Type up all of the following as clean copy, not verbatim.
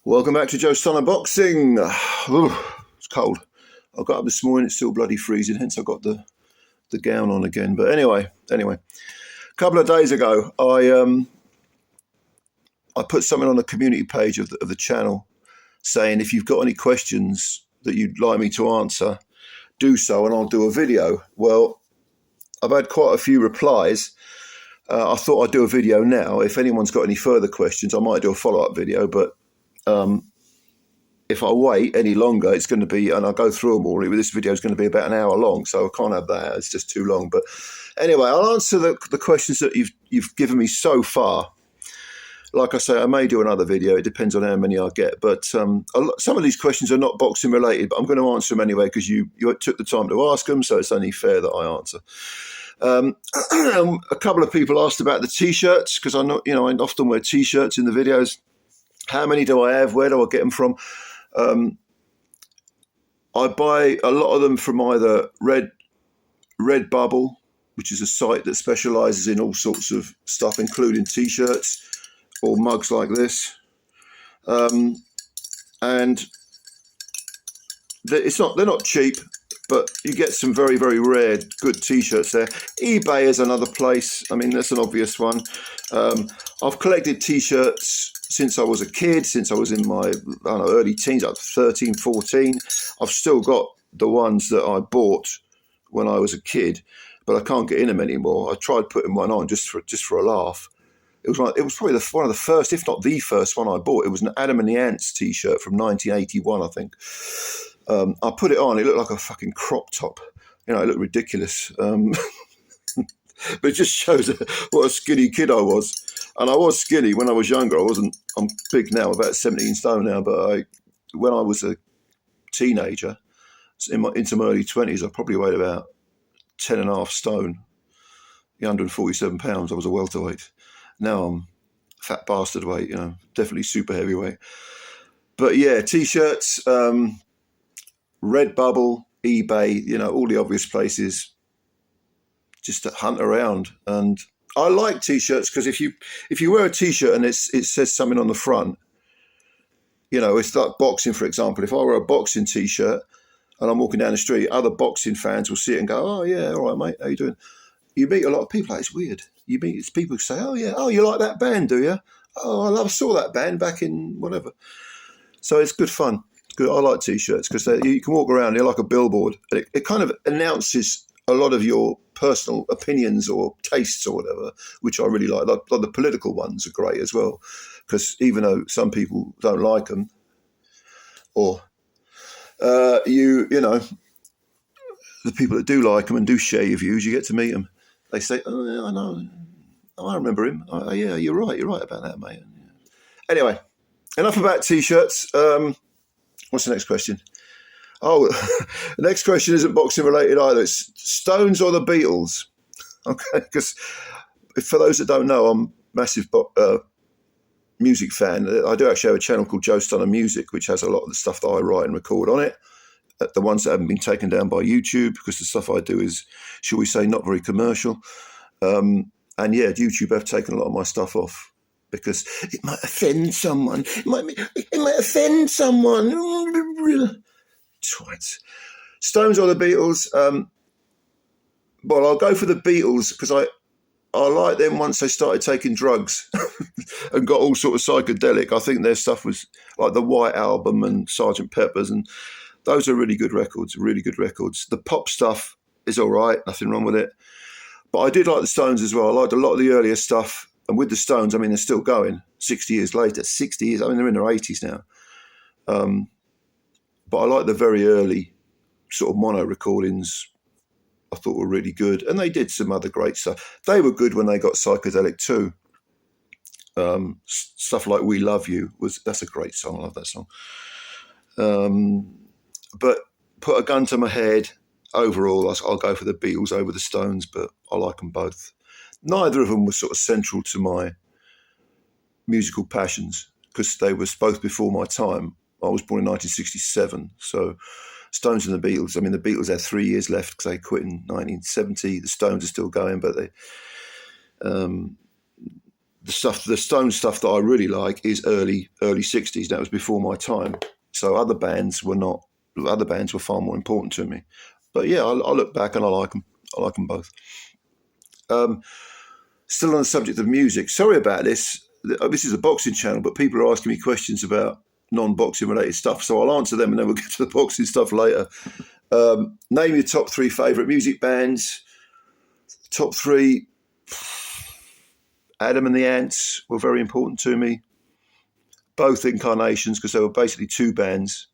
Welcome back to Joe's Son Unboxing. It's cold. I got up this morning, it's still bloody freezing, hence I got the gown on again. But anyway, a couple of days ago, I put something on the community page of the channel saying if you've got any questions that you'd like me to answer, do so and I'll do a video. Well, I've had quite a few replies. I thought I'd do a video now. If anyone's got any further questions, I might do a follow-up video, but if I wait any longer, it's going to be, and I'll go through them all, this video is going to be about an hour long, so I can't have that. It's just too long. But anyway, I'll answer the questions that you've given me so far. Like I say, I may do another video. It depends on how many I get. But some of these questions are not boxing related, but I'm going to answer them anyway because you took the time to ask them, so it's only fair that I answer. A couple of people asked about the t-shirts because I often wear t-shirts in the videos. How many do I have? Where do I get them from? I buy a lot of them from either Redbubble, which is a site that specialises in all sorts of stuff, including t-shirts or mugs like this. And they're not cheap, but you get some very, very rare good t-shirts there. eBay is another place. I mean, that's an obvious one. I've collected t-shirts since I was a kid, since I was in my early teens, like 13, 14. I've still got the ones that I bought when I was a kid, but I can't get in them anymore. I tried putting one on just for a laugh. It was probably one of the first, if not the first one I bought. It was an Adam and the Ants t-shirt from 1981, I think. I put it on. It looked like a fucking crop top. It looked ridiculous. But it just shows what a skinny kid I was. And I was skinny when I was younger. I'm big now, about 17 stone now. But when I was a teenager, into my early 20s, I probably weighed about 10 and a half stone, 147 pounds. I was a welterweight. Now I'm fat bastard weight, definitely super heavyweight. But yeah, t-shirts, Redbubble, eBay, all the obvious places. Just to hunt around. And I like t-shirts because if you wear a t-shirt and it says something on the front, it's like boxing, for example. If I wear a boxing t-shirt and I'm walking down the street, other boxing fans will see it and go, "Oh yeah, all right, mate, how you doing?" You meet a lot of people. Like, it's weird. You meet people who say, "Oh yeah, oh you like that band, do you?" "Oh, I saw that band back in whatever." So it's good fun. It's good. I like t-shirts because you can walk around. They're like a billboard. It kind of announces a lot of your personal opinions or tastes or whatever, which I really like. Like the political ones are great as well, because even though some people don't like them, or the people that do like them and do share your views, you get to meet them. They say, "Oh, yeah, I know. Oh, I remember him. Oh, yeah, you're right about that, mate." Anyway, enough about t-shirts. What's the next question? Oh, the next question isn't boxing related either. It's Stones or the Beatles. Okay, because for those that don't know, I'm a massive music fan. I do actually have a channel called Joe's Son of Music, which has a lot of the stuff that I write and record on it. The ones that haven't been taken down by YouTube, because the stuff I do is, shall we say, not very commercial. And yeah, YouTube have taken a lot of my stuff off because it might offend someone. It might offend someone. Twat. Stones or the Beatles? Well, I'll go for the Beatles because I like them once they started taking drugs and got all sort of psychedelic. I think their stuff was like the White Album and Sgt. Pepper's, and those are really good records, The pop stuff is all right, nothing wrong with it. But I did like the Stones as well. I liked a lot of the earlier stuff. And with the Stones, I mean, they're still going 60 years later. 60 years, I mean, they're in their 80s now. But I like the very early sort of mono recordings. I thought were really good. And they did some other great stuff. They were good when they got psychedelic too. Stuff like We Love You, that's a great song. I love that song. But put a gun to my head, overall, I'll go for the Beatles over the Stones, but I like them both. Neither of them was sort of central to my musical passions because they were both before my time. I was born in 1967, so Stones and the Beatles. I mean, the Beatles had 3 years left because they quit in 1970. The Stones are still going, but the Stone stuff that I really like is early 60s. That was before my time. So other bands were far more important to me. But yeah, I look back and I like them. I like them both. Still on the subject of music. Sorry about this. This is a boxing channel, but people are asking me questions about non-boxing related stuff. So I'll answer them and then we'll get to the boxing stuff later. Name your top 3 favourite music bands. Top 3, Adam and the Ants were very important to me. Both incarnations, because they were basically 2 bands.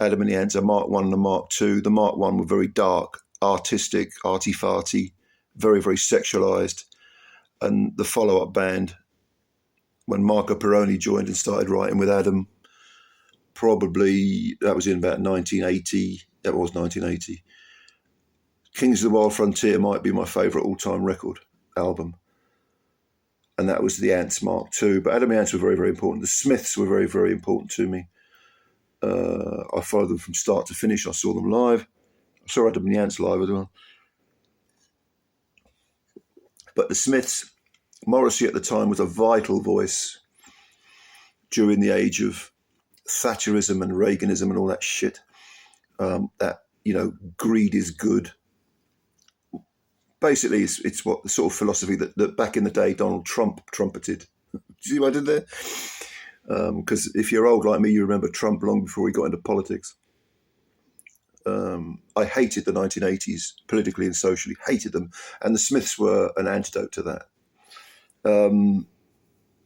Adam and the Ants, a Mark 1 and a Mark 2. The Mark 1 were very dark, artistic, arty-farty, very, very sexualised. And the follow-up band, when Marco Perroni joined and started writing with Adam, probably, that was in about 1980. That was 1980. Kings of the Wild Frontier might be my favourite all-time record album. And that was the Ants Mark II. But Adam and the Ants were very, very important. The Smiths were very, very important to me. I followed them from start to finish. I saw them live. I saw Adam and the Ants live as well. But the Smiths, Morrissey at the time was a vital voice during the age of Thatcherism and Reaganism and all that shit. That, greed is good. Basically, it's what the sort of philosophy that back in the day Donald Trump trumpeted. Do you see what I did there? Because if you're old like me, you remember Trump long before he got into politics. I hated the 1980s, politically and socially, hated them. And the Smiths were an antidote to that.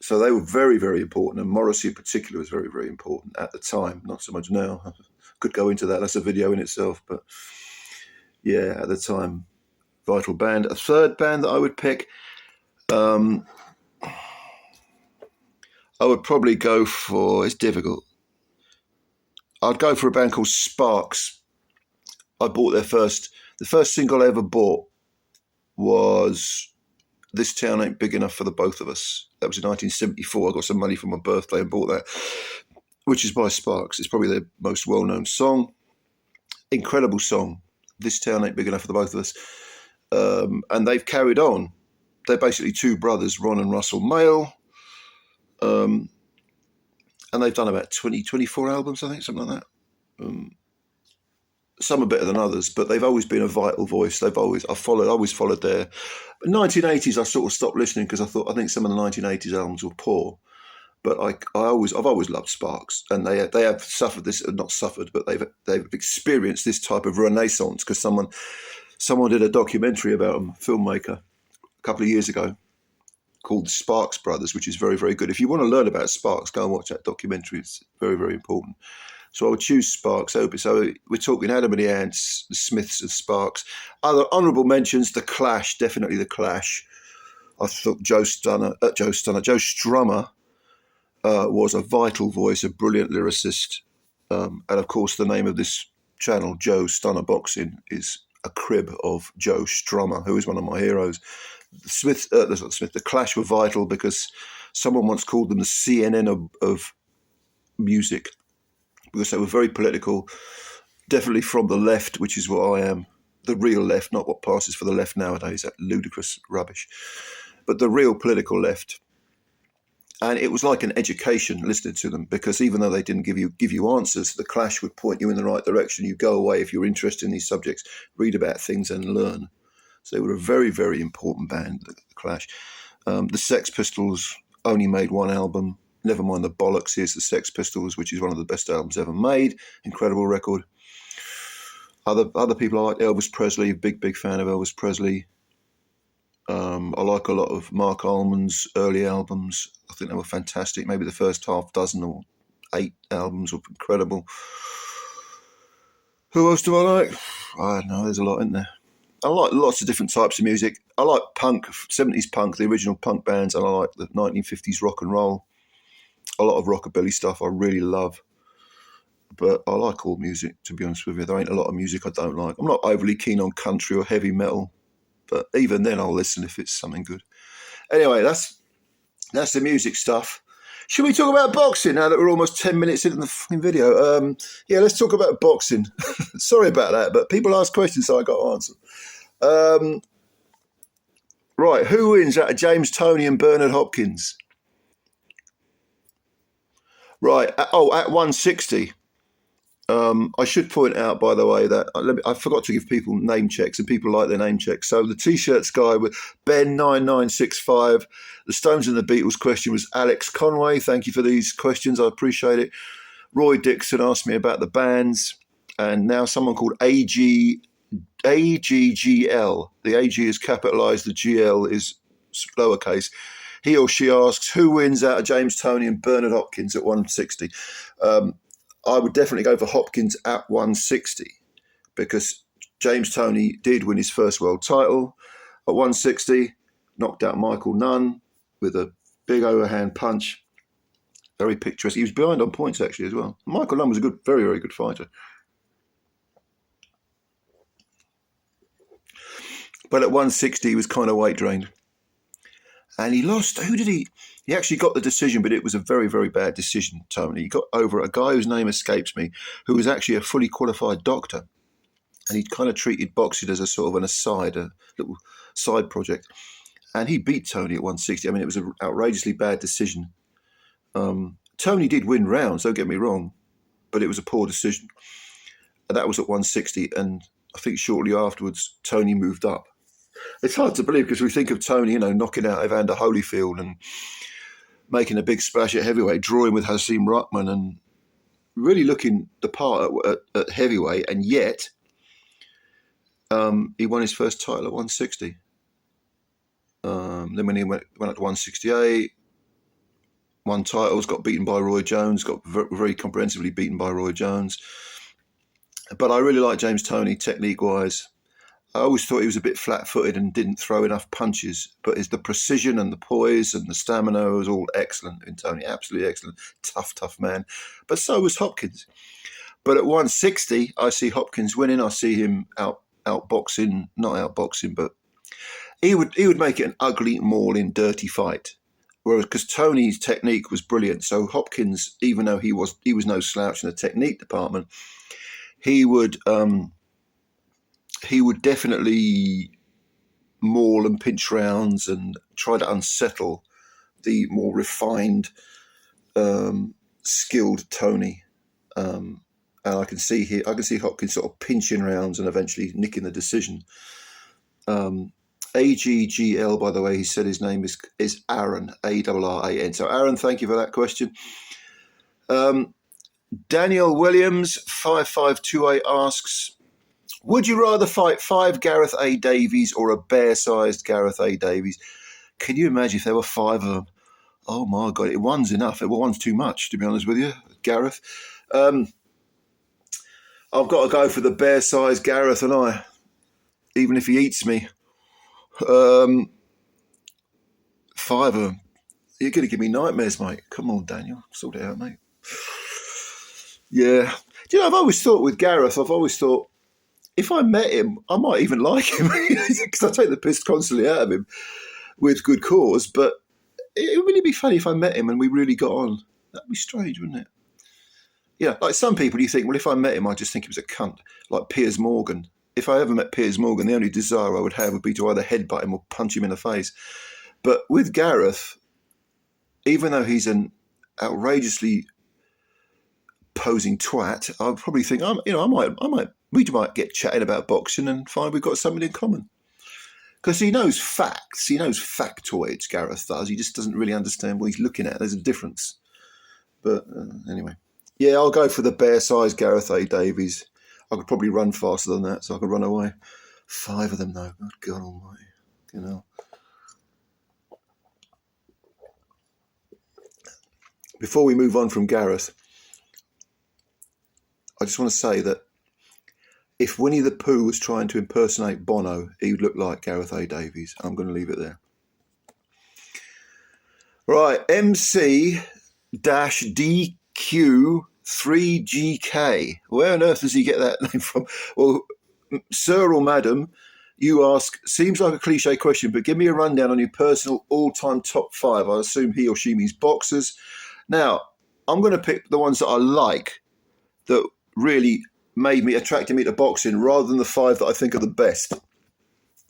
So they were very, very important. And Morrissey in particular was very, very important at the time. Not so much now. Could go into that. That's a video in itself. But yeah, at the time, vital band. A third band that I would pick, I would probably go for, it's difficult. I'd go for a band called Sparks. I bought the first single I ever bought was This Town Ain't Big Enough for the Both of Us. That was in 1974. I got some money for my birthday and bought that, which is by Sparks. It's probably their most well-known song. Incredible song. This Town Ain't Big Enough for the Both of Us. And they've carried on. They're basically 2 brothers, Ron and Russell Mael. And they've done about 24 albums, I think, something like that. Some are better than others, but they've always been a vital voice. I've always followed their. But 1980s, I sort of stopped listening because I think some of the 1980s albums were poor. But I've always loved Sparks, and they have suffered this, not suffered, but they've experienced this type of renaissance because someone did a documentary about them, a filmmaker, a couple of years ago, called Sparks Brothers, which is very, very good. If you want to learn about Sparks, go and watch that documentary. It's very, very important. So I would choose Sparks. So we're talking Adam and the Ants, the Smiths and Sparks. Other honourable mentions, The Clash, definitely The Clash. I thought Joe Strummer was a vital voice, a brilliant lyricist. And of course, the name of this channel, Joe Stunner Boxing, is a crib of Joe Strummer, who is one of my heroes. The Clash were vital because someone once called them the CNN of music, because they were very political, definitely from the left, which is what I am, the real left, not what passes for the left nowadays, that ludicrous rubbish, but the real political left. And it was like an education listening to them, because even though they didn't give you answers, the Clash would point you in the right direction. You go away if you're interested in these subjects, read about things and learn. So they were a very, very important band, the Clash. The Sex Pistols only made 1 album. Never mind the bollocks. Here's the Sex Pistols, which is one of the best albums ever made. Incredible record. Other people I like, Elvis Presley, big fan of Elvis Presley. I like a lot of Mark Almond's early albums. I think they were fantastic. Maybe the first half dozen or 8 albums were incredible. Who else do I like? I don't know, there's a lot in there. I like lots of different types of music. I like punk, 70s punk, the original punk bands, and I like the 1950s rock and roll. A lot of rockabilly stuff I really love. But I like all music, to be honest with you. There ain't a lot of music I don't like. I'm not overly keen on country or heavy metal, but even then I'll listen if it's something good. Anyway, that's the music stuff. Should we talk about boxing now that we're almost 10 minutes into the fucking video? Yeah, let's talk about boxing. Sorry about that, but people ask questions, so I got to answer. Right, who wins out of James Toney and Bernard Hopkins? Right, at 160. I should point out, by the way, that I forgot to give people name checks, and people like their name checks. So the T-shirts guy with Ben9965, the Stones and the Beatles question was Alex Conway. Thank you for these questions. I appreciate it. Roy Dixon asked me about the bands, and now someone called AGGL. The AG is capitalised, the GL is lowercase. He or she asks, who wins out of James Toney and Bernard Hopkins at 160? I would definitely go for Hopkins at 160 because James Toney did win his first world title at 160, knocked out Michael Nunn with a big overhand punch. Very picturesque. He was behind on points actually as well. Michael Nunn was a good, very, very good fighter. But at 160, he was kind of weight drained. And he lost. Who did he? He actually got the decision, but it was a very, very bad decision, Tony. He got over a guy whose name escapes me, who was actually a fully qualified doctor. And he kind of treated boxing as a sort of an aside, a little side project. And he beat Tony at 160. I mean, it was an outrageously bad decision. Tony did win rounds, don't get me wrong, but it was a poor decision. And that was at 160. And I think shortly afterwards, Tony moved up. It's hard to believe because we think of Tony, knocking out Evander Holyfield and making a big splash at heavyweight, drawing with Hasim Rahman and really looking the part at heavyweight. And yet, he won his first title at 160. Then when he went up to 168, won titles, got beaten by Roy Jones, got very comprehensively beaten by Roy Jones. But I really like James Toney technique-wise. I always thought he was a bit flat-footed and didn't throw enough punches, but the precision and the poise and the stamina was all excellent in Toney, absolutely excellent. Tough man. But so was Hopkins. But at 160, I see Hopkins winning. I see him not outboxing, but he would make it an ugly, mauling, dirty fight. Whereas because Toney's technique was brilliant, so Hopkins, even though he was no slouch in the technique department, he would definitely maul and pinch rounds and try to unsettle the more refined, skilled Toney. And I can see Hopkins sort of pinching rounds and eventually nicking the decision. AGGL, by the way, he said his name is Aaron, Arran. So Aaron, thank you for that question. Daniel Williams, 5528 asks, would you rather fight 5 Gareth A. Davies or a bear-sized Gareth A. Davies? Can you imagine if there were 5 of them? Oh, my God, one's enough. One's too much, to be honest with you, Gareth. I've got to go for the bear-sized Gareth, and even if he eats me. 5 of them. You're going to give me nightmares, mate. Come on, Daniel. Sort it out, mate. Yeah. Do you know, I've always thought with Gareth, if I met him, I might even like him because I take the piss constantly out of him with good cause. But it would really be funny if I met him and we really got on. That'd be strange, wouldn't it? Yeah, like some people you think, well, if I met him, I just think he was a cunt, like Piers Morgan. If I ever met Piers Morgan, the only desire I would have would be to either headbutt him or punch him in the face. But with Gareth, even though he's an outrageously posing twat, I'd probably think, we might get chatting about boxing and find we've got something in common. Because he knows facts. He knows factoids, Gareth does. He just doesn't really understand what he's looking at. There's a difference. But anyway. Yeah, I'll go for the bear-sized Gareth A. Davies. I could probably run faster than that, so I could run away. 5 of them, though. Good God almighty. Before we move on from Gareth, I just want to say that if Winnie the Pooh was trying to impersonate Bono, he would look like Gareth A. Davies. I'm going to leave it there. Right, MC-DQ3GK. Where on earth does he get that name from? Well, sir or madam, you ask, seems like a cliche question, but give me a rundown on your personal all-time top 5. I assume he or she means boxers. Now, I'm going to pick the ones that I like, that really attracted me to boxing, rather than the 5 that I think are the best.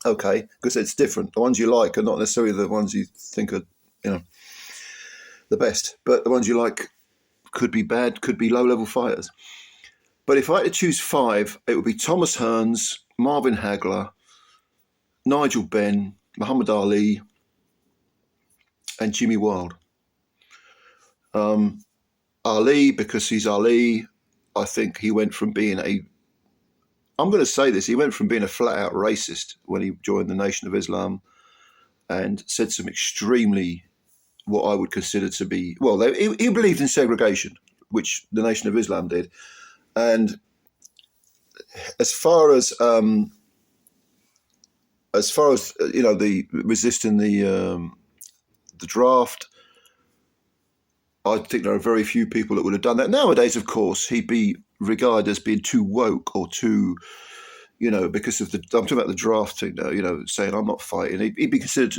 Okay, because it's different. The ones you like are not necessarily the ones you think are, the best. But the ones you like could be bad, could be low-level fighters. But if I had to choose 5, it would be Thomas Hearns, Marvin Hagler, Nigel Benn, Muhammad Ali, and Jimmy Wild. Ali, because he's Ali, I think he went from being I'm going to say this, he went from being a flat-out racist when he joined the Nation of Islam and said some extremely, what I would consider to be, well, he believed in segregation, which the Nation of Islam did. And as far as the resisting the draft, I think there are very few people that would have done that. Nowadays, of course, he'd be regarded as being too woke or too, because of I'm talking about the draft thing now, saying I'm not fighting. He'd be considered,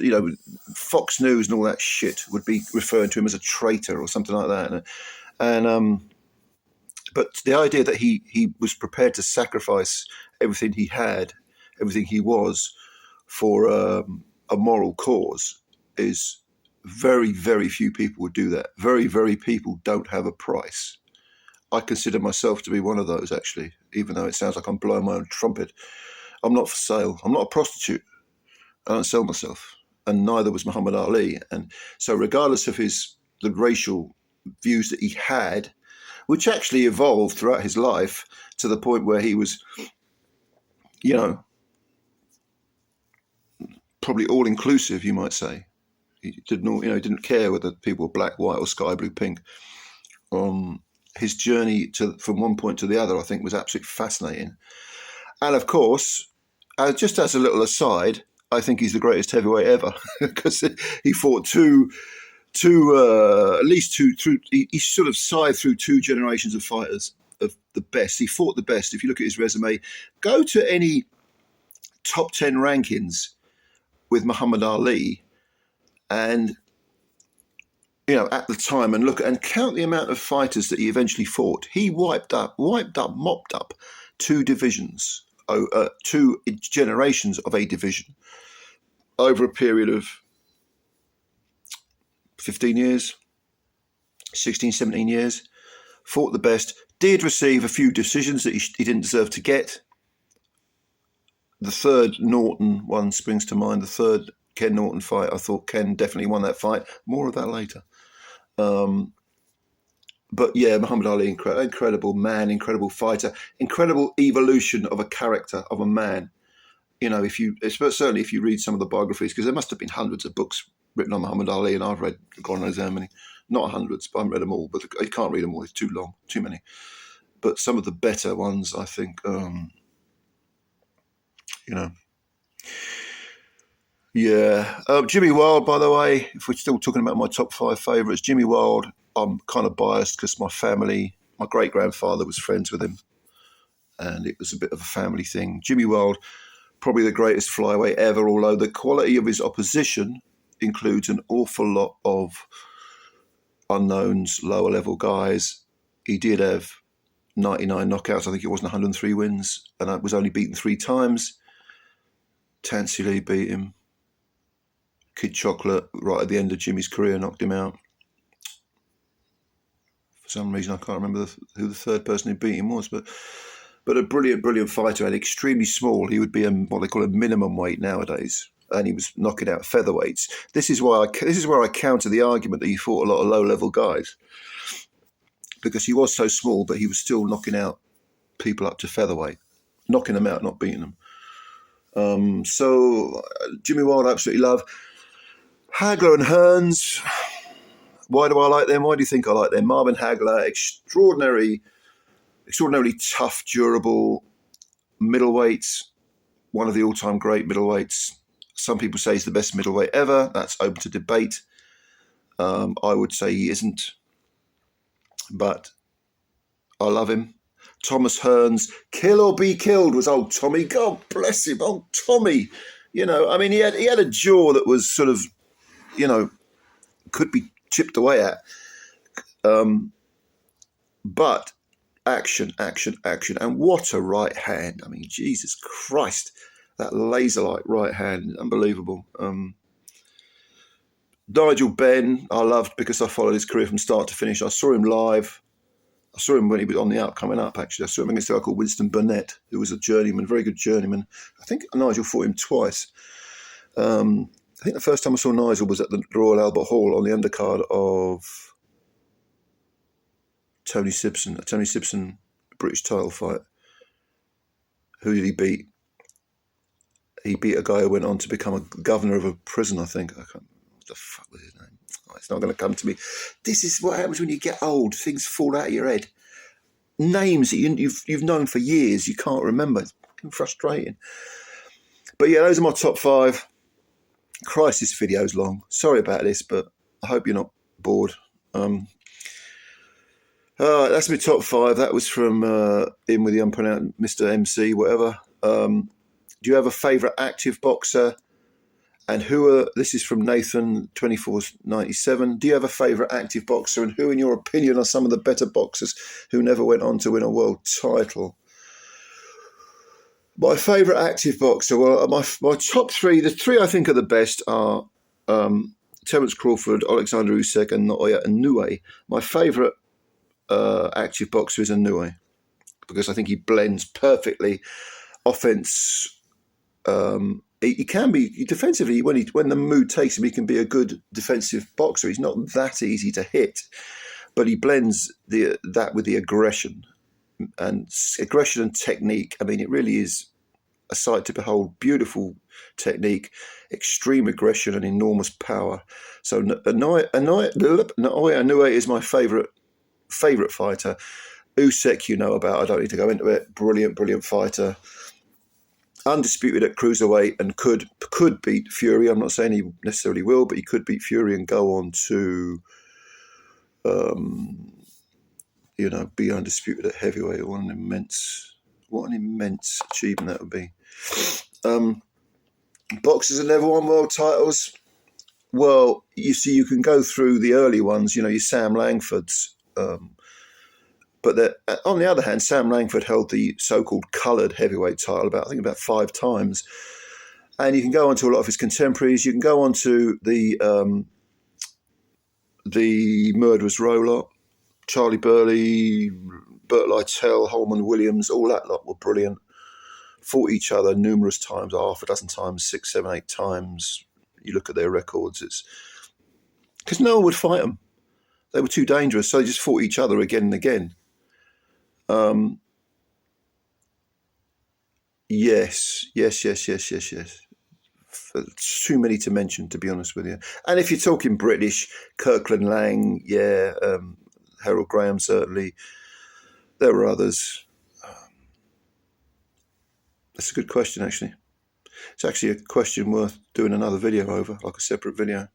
Fox News and all that shit would be referring to him as a traitor or something like that. But the idea that he was prepared to sacrifice everything he had, everything he was, for a moral cause is very, very few people would do that. Very, very people don't have a price. I consider myself to be one of those, actually, even though it sounds like I'm blowing my own trumpet. I'm not for sale. I'm not a prostitute. I don't sell myself. And neither was Muhammad Ali. And so regardless of the racial views that he had, which actually evolved throughout his life to the point where he was, probably all-inclusive, you might say. He didn't care whether people were black, white, or sky blue, pink. His journey from one point to the other, I think, was absolutely fascinating. And of course, just as a little aside, I think he's the greatest heavyweight ever because he fought he sort of scythed through 2 generations of fighters of the best. He fought the best. If you look at his resume, go to any top 10 rankings with Muhammad Ali and at the time, and look and count the amount of fighters that he eventually fought. He mopped up 2 divisions, 2 generations of a division over a period of 15 years, 16, 17 years. Fought the best, did receive a few decisions that he didn't deserve to get. The third Norton one springs to mind, the third Ken Norton fight. I thought Ken definitely won that fight. More of that later. But yeah, Muhammad Ali, incredible man, incredible fighter, incredible evolution of a character, of a man. Certainly if you read some of the biographies, because there must have been hundreds of books written on Muhammad Ali, and I've read, God knows how many, not hundreds, but I haven't read them all, but I can't read them all, it's too long, too many. But some of the better ones, I think, Yeah. Jimmy Wild, by the way, if we're still talking about my top 5 favourites, Jimmy Wild, I'm kind of biased because my great-grandfather was friends with him, and it was a bit of a family thing. Jimmy Wild, probably the greatest flyweight ever, although the quality of his opposition includes an awful lot of unknowns, lower-level guys. He did have 99 knockouts. I think it wasn't 103 wins, and I was only beaten 3 times. Tansy Lee beat him. Kid Chocolate, right at the end of Jimmy's career, knocked him out. For some reason, I can't remember who the third person who beat him was, but a brilliant, brilliant fighter, and extremely small. He would be what they call a minimum weight nowadays, and he was knocking out featherweights. This is where I counter the argument that he fought a lot of low-level guys, because he was so small, but he was still knocking out people up to featherweight, knocking them out, not beating them. So Jimmy Wild, I absolutely love. Hagler and Hearns, why do I like them? Why do you think I like them? Marvin Hagler, extraordinarily tough, durable middleweights, one of the all-time great middleweights. Some people say he's the best middleweight ever. That's open to debate. I would say he isn't, but I love him. Thomas Hearns, kill or be killed, was old Tommy. God bless him, old Tommy. He had a jaw that was sort of, could be chipped away at. But action. And what a right hand. I mean, Jesus Christ. That laser-like right hand, unbelievable. Nigel Benn, I loved because I followed his career from start to finish. I saw him live. I saw him when he was on the up, coming up, actually. I saw him against a guy called Winston Burnett, who was a journeyman, very good journeyman. I think Nigel fought him twice. I think the first time I saw Nigel was at the Royal Albert Hall on the undercard of Tony Simpson, a Tony Simpson British title fight. Who did he beat? He beat a guy who went on to become a governor of a prison, I think. What the fuck was his name? Oh, it's not going to come to me. This is what happens when you get old. Things fall out of your head. Names that you've known for years, you can't remember. It's frustrating. But yeah, those are my top 5. Christ, this video's long. Sorry about this, but I hope you're not bored. That's my top 5. That was from in with the unpronounced Mr. MC, whatever. Do you have a favourite active boxer? And this is from Nathan 2497. Do you have a favourite active boxer? And who, in your opinion, are some of the better boxers who never went on to win a world title? My favourite active boxer, well, my top 3, the 3 I think are the best are Terence Crawford, Alexander Usyk, and Naoya Inoue. My favourite active boxer is Inoue because I think he blends perfectly offense. He can be defensively when the mood takes him. He can be a good defensive boxer. He's not that easy to hit, but he blends that with the aggression and technique. I mean, it really is a sight to behold. Beautiful technique, extreme aggression, and enormous power. So Naoya Inoue is my favourite fighter. Usyk, you know about. I don't need to go into it. Brilliant fighter. Undisputed at cruiserweight and could beat Fury. I'm not saying he necessarily will, but he could beat Fury and go on to, be undisputed at heavyweight. What an immense achievement that would be. Boxers that never won world titles. Well, you see, you can go through the early ones. Your Sam Langfords. But on the other hand, Sam Langford held the so-called coloured heavyweight title about 5 times. And you can go on to a lot of his contemporaries. You can go on to the murderers roll-up, Charlie Burley, Burt Lytell, Holman Williams, all that lot were brilliant. Fought each other numerous times, half a dozen times, 6, 7, 8 times. You look at their records, it's because no one would fight them. They were too dangerous, so they just fought each other again and again. Yes. Too many to mention, to be honest with you. And if you're talking British, Kirkland Lang, Harold Graham, certainly. There were others. That's a good question, actually. It's actually a question worth doing another video over, like a separate video.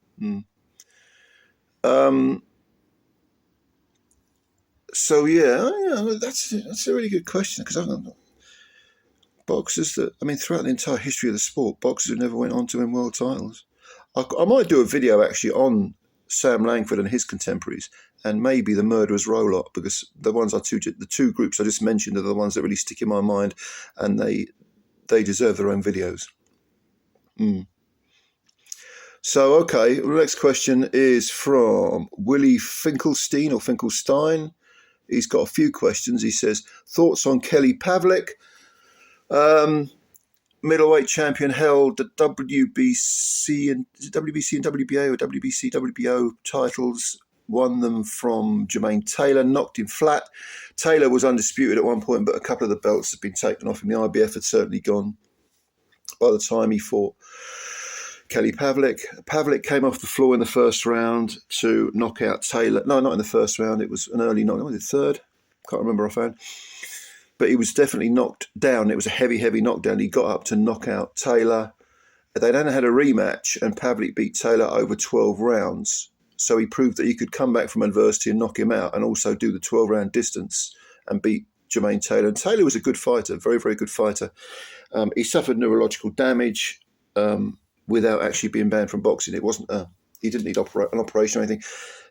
So that's a really good question because I don't know. Boxers throughout the entire history of the sport, boxers who never went on to win world titles. I might do a video actually on Sam Langford and his contemporaries, and maybe the murderers roll-up, because the two groups I just mentioned are the ones that really stick in my mind, and they deserve their own videos. So, okay, the next question is from Willie Finkelstein or Finkelstein. He's got a few questions. He says, thoughts on Kelly Pavlik? Middleweight champion, held the WBC and WBA or WBC, WBO titles, won them from Jermaine Taylor, knocked him flat. Taylor was undisputed at one point, but a couple of the belts had been taken off him. The IBF had certainly gone by the time he fought Kelly Pavlik. Pavlik came off the floor in the first round to knock out Taylor. No, not in the first round. It was an early knock. Was it third? Can't remember offhand. But he was definitely knocked down. It was a heavy knockdown. He got up to knock out Taylor. They then had a rematch, and Pavlik beat Taylor over 12 rounds. So he proved that he could come back from adversity and knock him out, and also do the 12-round distance and beat Jermaine Taylor. And Taylor was a good fighter, very, very good fighter. He suffered neurological damage without actually being banned from boxing. It wasn't he didn't need an operation or anything.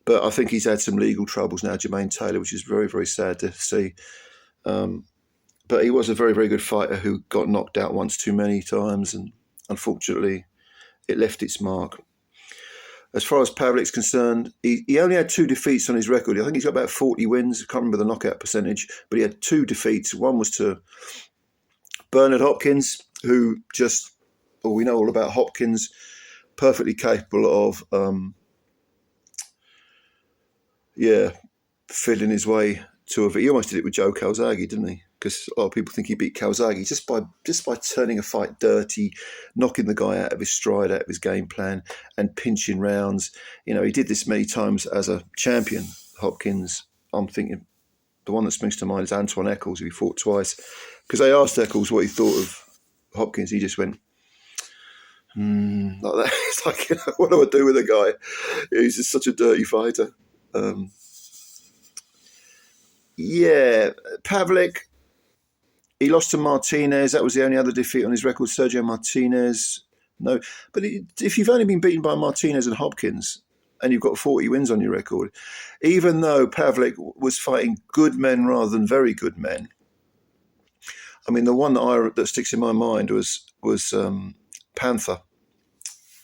But I think he's had some legal troubles now, Jermaine Taylor, which is very, very sad to see. But he was a very, very good fighter who got knocked out once too many times, and unfortunately it left its mark. As far as Pavlik's concerned, he only had 2 defeats on his record. I think he's got about 40 wins. I can't remember the knockout percentage, but he had 2 defeats. One was to Bernard Hopkins, who just, well, we know all about Hopkins, perfectly capable of, fiddling his way to a. He almost did it with Joe Calzaghe, didn't he? Because a lot of people think he beat Calzaghe just by turning a fight dirty, knocking the guy out of his stride, out of his game plan, and pinching rounds. You know, he did this many times as a champion, Hopkins. I'm thinking the one that springs to mind is Antoine Eccles, who he fought twice. Because they asked Eccles what he thought of Hopkins, he just went, like that. It's like, you know, what do I do with a guy? He's just such a dirty fighter. Pavlik. He lost to Martinez. That was the only other defeat on his record. Sergio Martinez. No. But if you've only been beaten by Martinez and Hopkins and you've got 40 wins on your record, even though Pavlik was fighting good men rather than very good men, I mean, the one that sticks in my mind was Panther.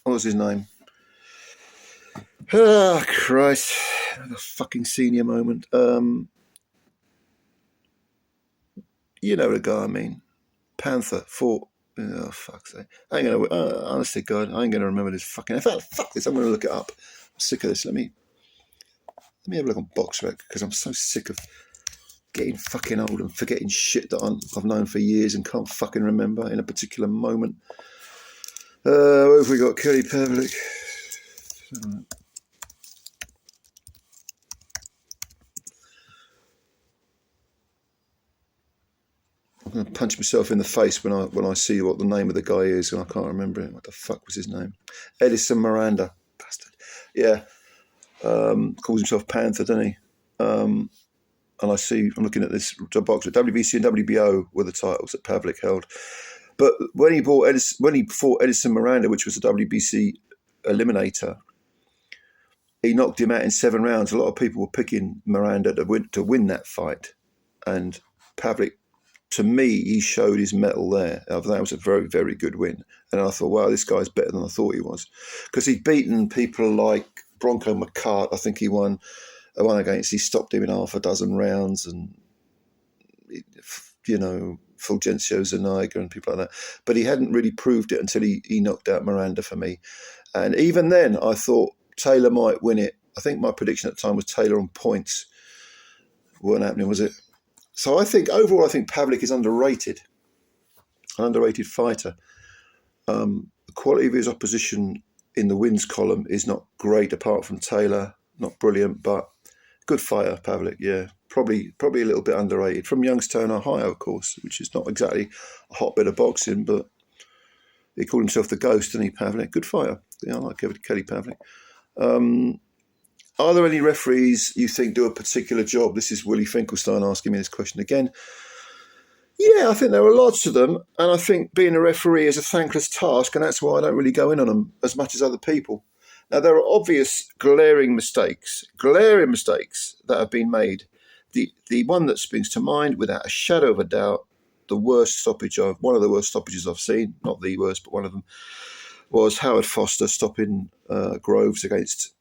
What was his name? Oh, Christ. A fucking senior moment. You know the guy I mean. Panther fought. Oh, fuck's sake. I ain't going to, honestly, God, I ain't going to remember this fucking. In fact, fuck this, I'm going to look it up. I'm sick of this. Let me have a look on BoxRec, because I'm so sick of getting fucking old and forgetting shit that I've known for years and can't fucking remember in a particular moment. What have we got? Kelly Pavlik. I'm going to punch myself in the face when I see what the name of the guy is, and I can't remember it. What the fuck was his name? Edison Miranda. Bastard. Yeah. Calls himself Panther, doesn't he? And I'm looking at this box. WBC and WBO were the titles that Pavlik held. But when he fought Edison Miranda, which was a WBC eliminator, he knocked him out in 7 rounds. A lot of people were picking Miranda to win that fight. And Pavlik, to me, he showed his mettle there. That was a very, very good win. And I thought, wow, this guy's better than I thought he was. Because he'd beaten people like Bronco McCart. I think he won against, he stopped him in half a dozen rounds, and, you know, Fulgencio Zuniga and people like that. But he hadn't really proved it until he knocked out Miranda for me. And even then, I thought Taylor might win it. I think my prediction at the time was Taylor on points. Weren't happening, was it? So overall, I think Pavlik is underrated. An underrated fighter. The quality of his opposition in the wins column is not great, apart from Taylor. Not brilliant, but good fighter, Pavlik, yeah. Probably a little bit underrated. From Youngstown, Ohio, of course, which is not exactly a hotbed of boxing, but he called himself the Ghost, didn't he, Pavlik? Good fighter. Yeah, I like Kelly Pavlik. Are there any referees you think do a particular job? This is Willie Finkelstein asking me this question again. Yeah, I think there are lots of them, and I think being a referee is a thankless task, and that's why I don't really go in on them as much as other people. Now, there are obvious glaring mistakes that have been made. The one that springs to mind, without a shadow of a doubt, one of the worst stoppages I've seen, not the worst, but one of them, was Howard Foster stopping Groves against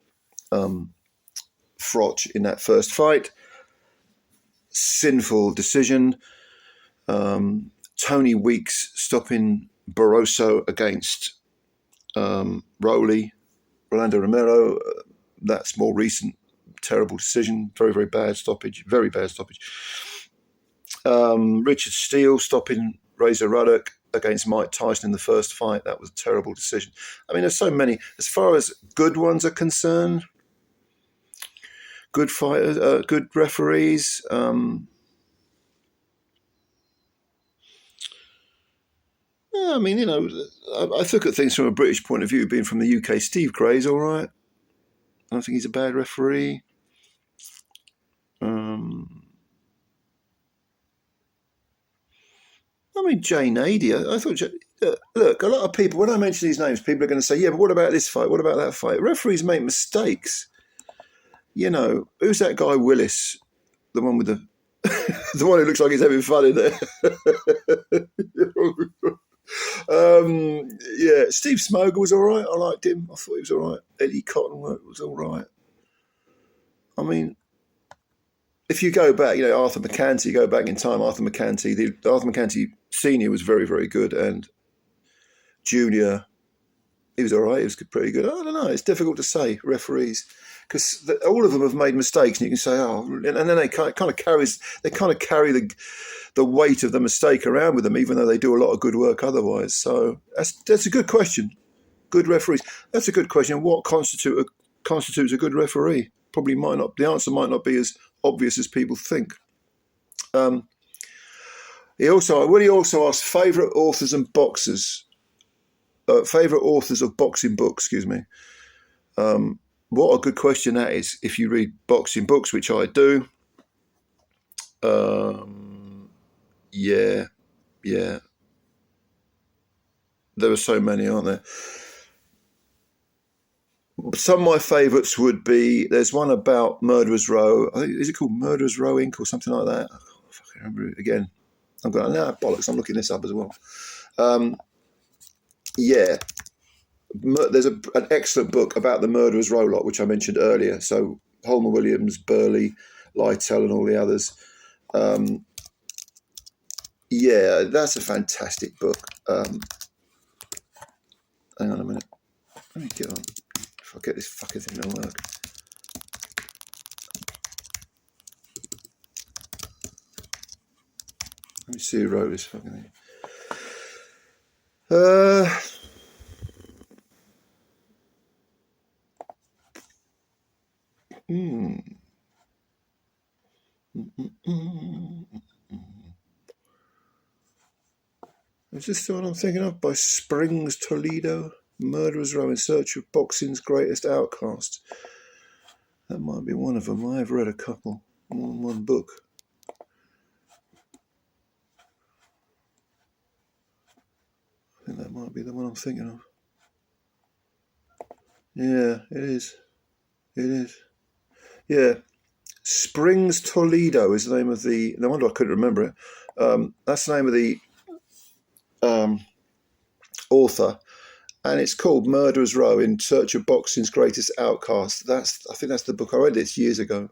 Froch in that first fight. Sinful decision. Toney Weeks stopping Barroso against Rolando Romero. That's more recent. Terrible decision. Very, very bad stoppage. Very bad stoppage. Richard Steele stopping Razor Ruddock against Mike Tyson in the first fight. That was a terrible decision. I mean, there's so many. As far as good ones are concerned, good fighters, good referees. I mean, you know, I look at things from a British point of view. Being from the UK, Steve Gray's all right. I don't think he's a bad referee. I mean, Jay Nady. I thought, look, a lot of people, when I mention these names, people are going to say, yeah, but what about this fight? What about that fight? Referees make mistakes. You know, who's that guy, Willis? The one with the The one who looks like he's having fun in there. Yeah, Steve Smoger was all right. I liked him. I thought he was all right. Eddie Cottonworth was all right. I mean, if you go back, Arthur McCanty, go back in time, Arthur McCanty Senior was very, very good, and Junior, he was all right. He was pretty good. I don't know. It's difficult to say, referees, because all of them have made mistakes, and you can say, and then they kind of carry the weight of the mistake around with them, even though they do a lot of good work otherwise. So that's a good question. Good referees. That's a good question. What constitutes a good referee? Probably might not. The answer might not be as obvious as people think. He also asked favourite authors and boxers. Favourite authors of boxing books. Excuse me. What a good question that is. If you read boxing books, which I do. Yeah. There are so many, aren't there? Some of my favourites would be, there's one about Murderers Row. I think, is it called Murderers Row Inc. or something like that? I can't remember it again. I'm going, no, bollocks, I'm looking this up as well. Yeah. There's an excellent book about the Murderers Row lot, which I mentioned earlier. So Holman Williams, Burley, Lytell and all the others. Yeah, that's a fantastic book. Hang on a minute. Let me get on. If I get this fucking thing to work. Let me see who wrote this fucking thing. Is this the one I'm thinking of? By Springs Toledo? Murderers Row in Search of Boxing's Greatest Outcasts. That might be one of them. I have read a couple. More than one book. I think that might be the one I'm thinking of. Yeah, it is. It is. Yeah. Springs Toledo is the name of the... No wonder I couldn't remember it. That's the name of the author. And it's called Murderers Row in Search of Boxing's Greatest Outcast. I think that's the book. I read it years ago.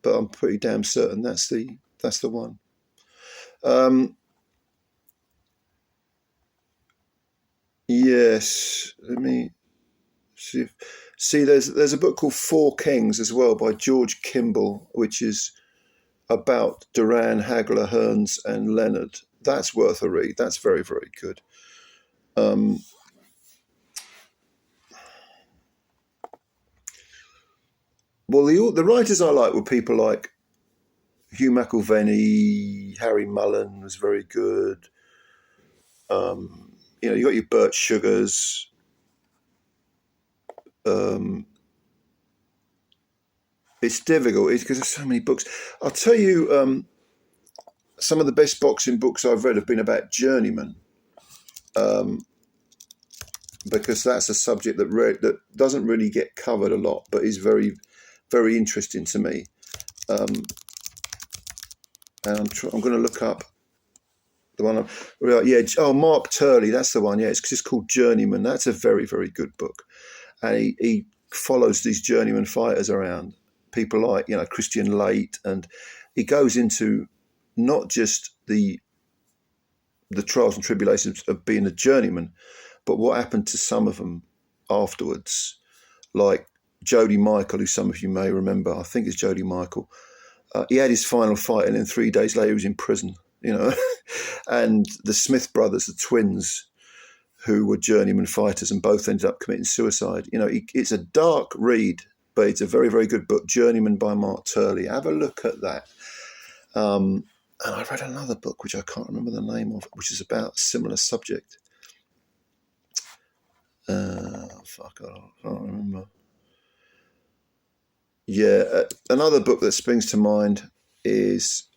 But I'm pretty damn certain that's the one. Yes. Let me see. There's a book called Four Kings as well by George Kimball, which is about Duran, Hagler, Hearns, and Leonard. That's worth a read. That's very, very good. Well, the writers I like were people like Hugh McIlvenney, Harry Mullen was very good. You got your Bert Sugars. It's difficult because there's so many books. I'll tell you, some of the best boxing books I've read have been about journeymen, because that's a subject that doesn't really get covered a lot, but is very, very interesting to me. And I'm going to look up the one. Mark Turley, that's the one. Yeah, it's just called Journeyman. That's a very, very good book, and he follows these journeyman fighters around. People like Christian Late, and he goes into not just the trials and tribulations of being a journeyman, but what happened to some of them afterwards, like Jody Michael, who some of you may remember. I think it's Jody Michael. He had his final fight, and then 3 days later he was in prison. And the Smith brothers, the twins, who were journeyman fighters, and both ended up committing suicide. It's a dark read, but it's a very, very good book, Journeyman by Mark Turley. Have a look at that. And I read another book, which I can't remember the name of, which is about a similar subject. I can't remember. Yeah, another book that springs to mind is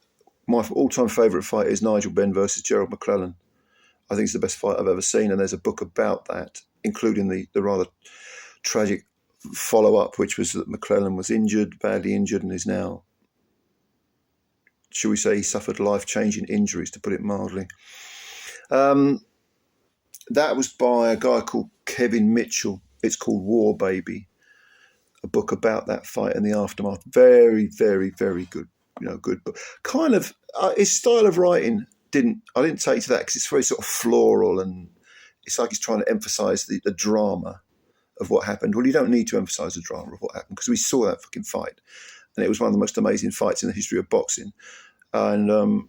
my all-time favourite fight is Nigel Benn versus Gerald McClellan. I think it's the best fight I've ever seen, and there's a book about that, including the rather tragic follow-up, which was that McClellan was badly injured, and is now shall we say, he suffered life-changing injuries, to put it mildly. That was by a guy called Kevin Mitchell. It's called War Baby, a book about that fight and the aftermath. Very, very, very good. Good book. Kind of his style of writing I didn't take to that because it's very sort of floral, and it's like he's trying to emphasise the drama of what happened. Well, you don't need to emphasise the drama of what happened because we saw that fucking fight, and it was one of the most amazing fights in the history of boxing. And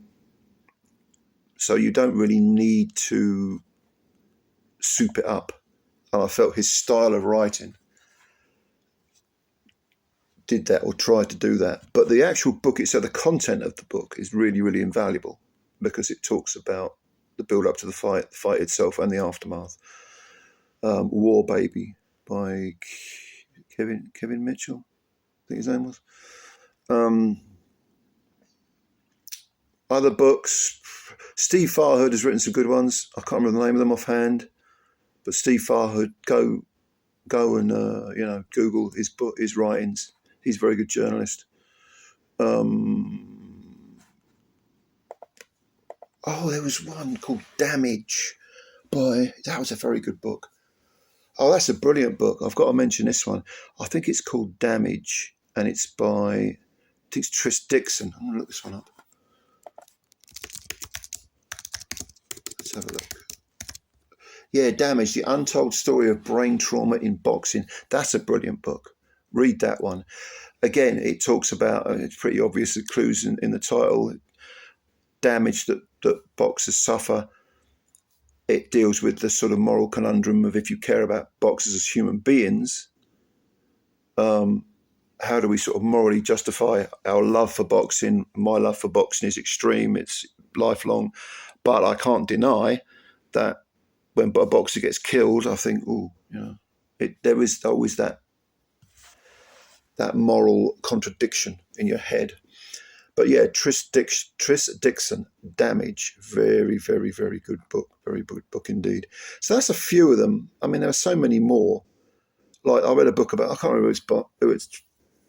so you don't really need to soup it up. And I felt his style of writing did that, or tried to do that. But the actual book itself, the content of the book, is really, really invaluable because it talks about the build-up to the fight itself, and the aftermath. War Baby by Kevin Mitchell, I think his name was. Other books, Steve Farhood has written some good ones. I can't remember the name of them offhand, but Steve Farhood, go and Google his writings. He's a very good journalist. There was one called Damage that was a very good book. Oh, that's a brilliant book. I've got to mention this one. I think it's called Damage, and it's by, I think it's Tris Dixon. I'm going to look this one up. Let's have a look. Yeah, Damage, The Untold Story of Brain Trauma in Boxing. That's a brilliant book. Read that one. Again, it talks about, it's pretty obvious, the clues in the title, damage that boxers suffer. It deals with the sort of moral conundrum of, if you care about boxers as human beings, how do we sort of morally justify our love for boxing? My love for boxing is extreme, it's lifelong, but I can't deny that when a boxer gets killed, I think, there is always that moral contradiction in your head. But yeah, Tris Dixon, Damage, very, very, very good book. Very good book indeed. So that's a few of them. I mean, there are so many more. Like, I read a book about, I can't remember who it's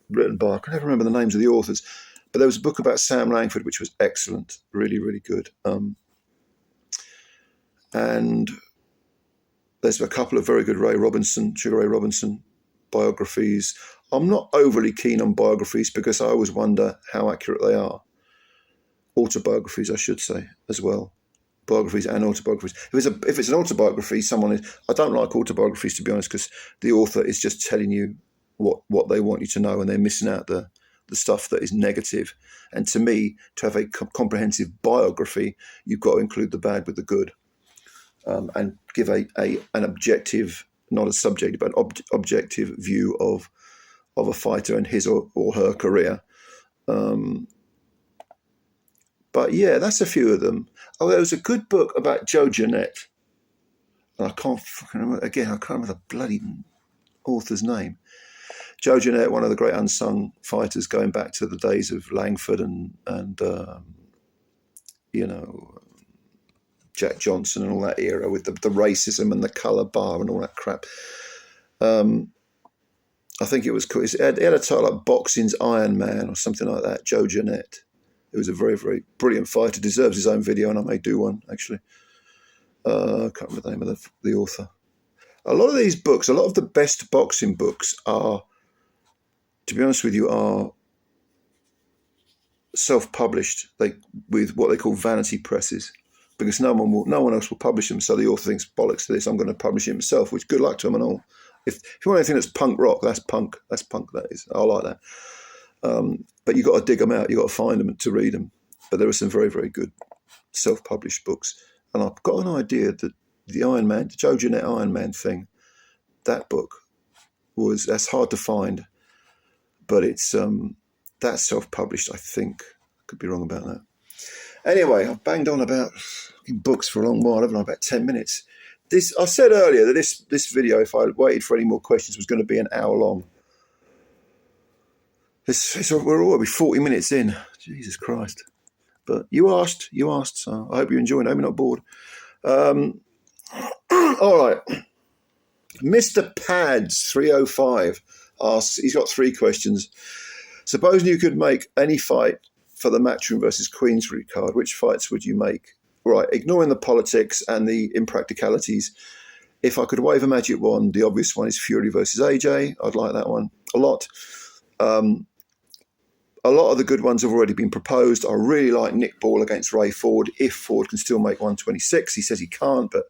written by. I can never remember the names of the authors. But there was a book about Sam Langford, which was excellent. Really, really good. And there's a couple of very good Sugar Ray Robinson biographies. I'm not overly keen on biographies because I always wonder how accurate they are. Autobiographies, I should say, as well. Biographies and autobiographies. If it's an autobiography, I don't like autobiographies, to be honest, because the author is just telling you what they want you to know, and they're missing out the stuff that is negative. And to me, to have a comprehensive biography, you've got to include the bad with the good, and give an objective, not a subjective, but an objective view of a fighter and his or her career. But yeah, that's a few of them. Oh, there was a good book about Joe Jeanette. And I can't remember the bloody author's name. Joe Jeanette, one of the great unsung fighters going back to the days of Langford and Jack Johnson and all that era, with the racism and the colour bar and all that crap. I think it was cool. It had a title like Boxing's Iron Man or something like that, Joe Jeanette. It was a very, very brilliant fighter, deserves his own video, and I may do one, actually. I can't remember the name of the author. A lot of these books, a lot of the best boxing books are, to be honest with you, are self-published, with what they call vanity presses, because no one else will publish them. So the author thinks, bollocks to this, I'm going to publish it himself, which good luck to them and all. If you want anything that's punk rock, that's punk. That's punk, that is. I like that. But you've got to dig them out. You've got to find them to read them. But there are some very, very good self-published books. And I've got an idea that the Joe Jeanette Iron Man thing, that book, that's hard to find. But it's that's self-published, I think. Could be wrong about that. Anyway, I've banged on about books for a long while, haven't I? About 10 minutes. I said earlier that this video, if I waited for any more questions, was going to be an hour long. We're already 40 minutes in. Jesus Christ. But you asked, so I hope you enjoyed it. I hope you're not bored. All right. Mr. Pads 305 asks, he's got 3 questions. Supposing you could make any fight for the Matchroom versus Queensberry card, which fights would you make? Right, ignoring the politics and the impracticalities, if I could wave a magic wand, the obvious one is Fury versus AJ. I'd like that one a lot. A lot of the good ones have already been proposed. I really like Nick Ball against Ray Ford, if Ford can still make 126. He says he can't, but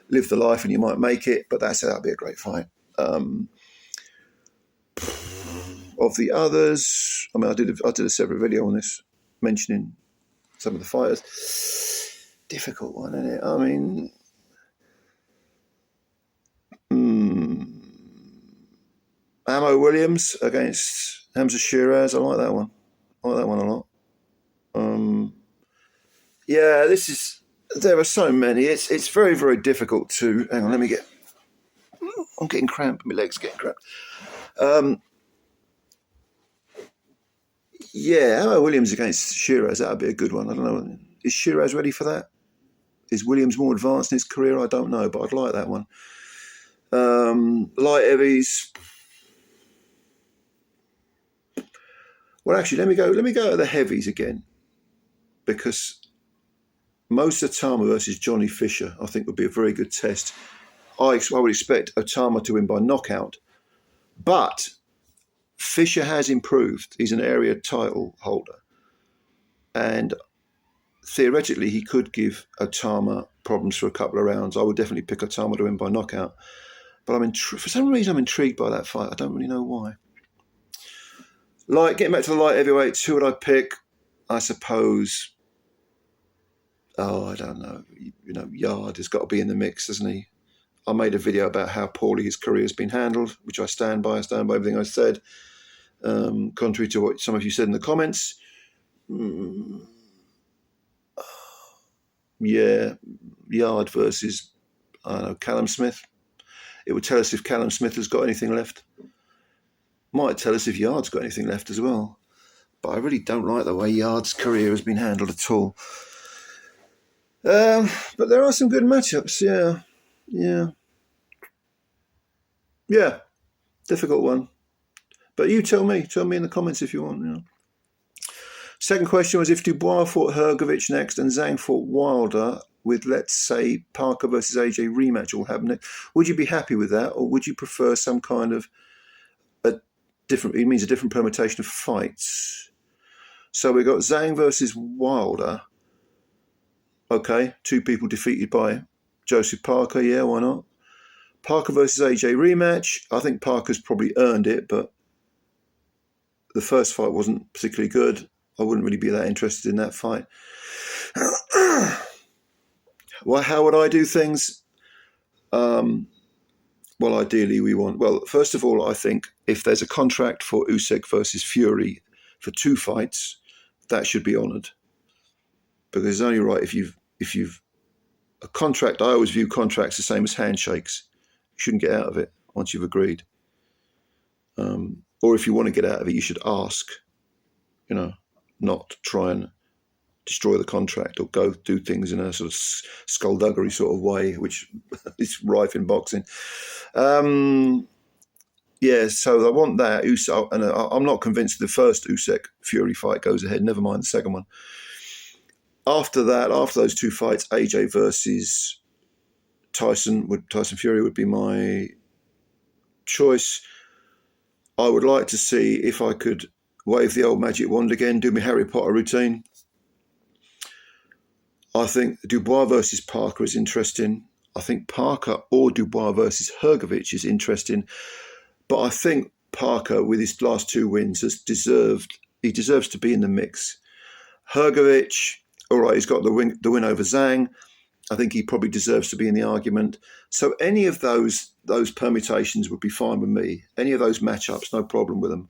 live the life and you might make it. But that'd be a great fight. Of the others, I mean, I did a separate video on this, mentioning some of the fighters. Difficult one, isn't it? I mean, Ammo Williams against Hamza Shiraz. I like that one. I like that one a lot. Yeah, there are so many. It's very, very difficult to. Hang on, I'm getting cramped. My legs getting cramped. Yeah, Ammo Williams against Shiraz. That'd be a good one. I don't know. Is Shiraz ready for that? Is Williams more advanced in his career? I don't know, but I'd like that one. Light heavies. Well, actually, let me go to the heavies again, because Mo Otama versus Johnny Fisher, I think, would be a very good test. I would expect Otama to win by knockout, but Fisher has improved. He's an area title holder, and theoretically, he could give Otama problems for a couple of rounds. I would definitely pick Otama to win by knockout, but for some reason, I'm intrigued by that fight. I don't really know why. Getting back to the light heavyweights, who would I pick? I suppose, I don't know. Yard has got to be in the mix, hasn't he? I made a video about how poorly his career has been handled, which I stand by. I stand by everything I said, contrary to what some of you said in the comments. Yeah, Yard versus, I don't know, Callum Smith. It would tell us if Callum Smith has got anything left. Might tell us if Yard's got anything left as well. But I really don't like the way Yard's career has been handled at all. But there are some good matchups, yeah. Difficult one. But you tell me in the comments if you want. Second question was, if Dubois fought Hrgovic next and Zhang fought Wilder, with, let's say, Parker versus AJ rematch all happening, would you be happy with that, or would you prefer some kind of a different permutation of fights? So we got Zhang versus Wilder. Okay, 2 people defeated by Joseph Parker. Yeah, why not? Parker versus AJ rematch. I think Parker's probably earned it, but the first fight wasn't particularly good. I wouldn't really be that interested in that fight. Well, how would I do things? Well, ideally first of all, I think if there's a contract for Usyk versus Fury for 2 fights, that should be honoured. Because it's only right if you've a contract. I always view contracts the same as handshakes. You shouldn't get out of it once you've agreed. Or if you want to get out of it, you should ask, not try and destroy the contract or go do things in a sort of skullduggery sort of way, which is rife in boxing. So I want that. And I'm not convinced the first Usyk Fury fight goes ahead, never mind the second one. After those 2 fights, AJ versus Tyson Fury would be my choice. I would like to see if I could wave the old magic wand again, do my Harry Potter routine. I think Dubois versus Parker is interesting. I think Parker or Dubois versus Hrgovic is interesting. But I think Parker, with his last 2 wins, deserves to be in the mix. Hrgovic, all right, he's got the win over Zhang. I think he probably deserves to be in the argument. So any of those permutations would be fine with me. Any of those matchups, no problem with them.